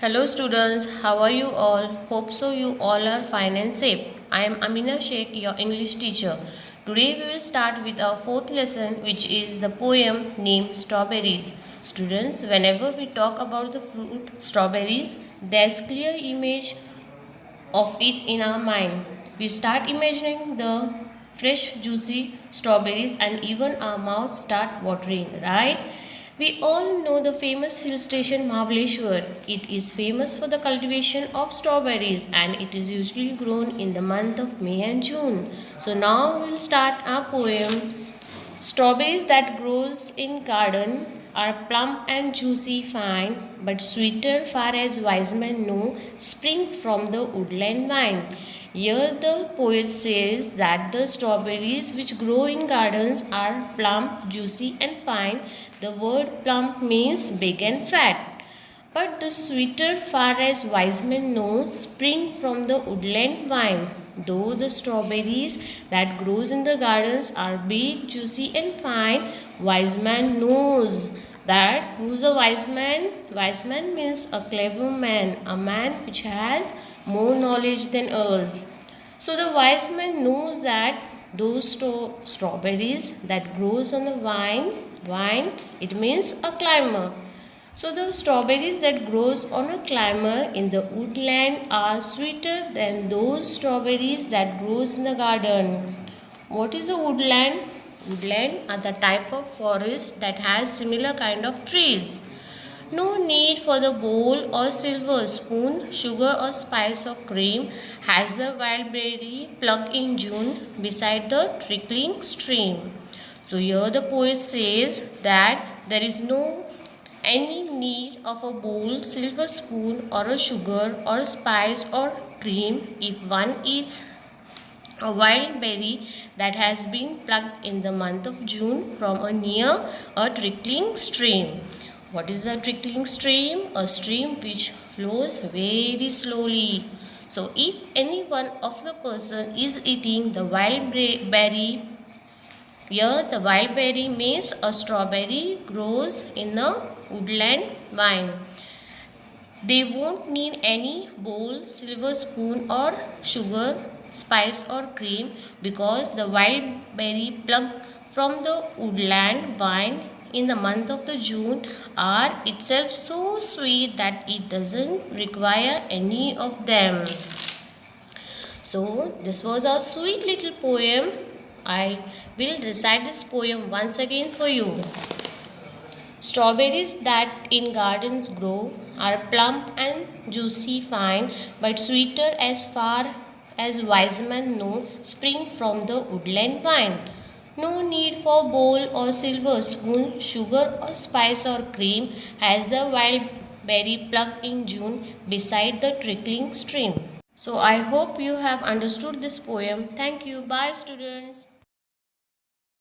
Hello students, how are you all? Hope so you all are fine and safe. I am Amina Sheikh, your English teacher. Today we will start with our fourth lesson, which is the poem named Strawberries. Students, whenever we talk about the fruit strawberries, there's clear image of it in our mind. We start imagining the fresh juicy strawberries and even our mouths start watering, right? We all know the famous hill station Mahabaleshwar. It is famous for the cultivation of strawberries and it is usually grown in the month of May and June. So now we will start our poem. Strawberries that grows in garden are plump and juicy fine, but sweeter far as wise men know, spring from the woodland vine. Here the poet says that the strawberries which grow in gardens are plump, juicy and fine. The word plump means big and fat. But the sweeter far as wise men know spring from the woodland vine. Though the strawberries that grows in the gardens are big, juicy and fine, wise man knows that who's a wise man? Wise man means a clever man, a man which has more knowledge than us. So the wise man knows that those strawberries that grows on the vine, it means a climber. So the strawberries that grows on a climber in the woodland are sweeter than those strawberries that grows in the garden. What is a woodland? Woodland are the type of forest that has similar kind of trees. No need for the bowl or silver spoon, sugar or spice or cream has the wild berry plucked in June beside the trickling stream. So here the poet says that there is no any need of a bowl, silver spoon or a sugar or spice or cream if one eats a wild berry that has been plucked in the month of June from near a trickling stream. What is a trickling stream? A stream which flows very slowly. So if any one of the person is eating the wild berry, here the wild berry means a strawberry grows in a woodland vine. They won't need any bowl, silver spoon or sugar, spice or cream because the wild berry plucked from the woodland vine in the month of the June are itself so sweet that it doesn't require any of them. So this was our sweet little poem. I will recite this poem once again for you. Strawberries that in gardens grow are plump and juicy fine, but sweeter as far as wise men know, spring from the woodland vine. No need for bowl or silver spoon, sugar or spice or cream, as the wild berry plucked in June beside the trickling stream. So I hope you have understood this poem. Thank you. Bye students.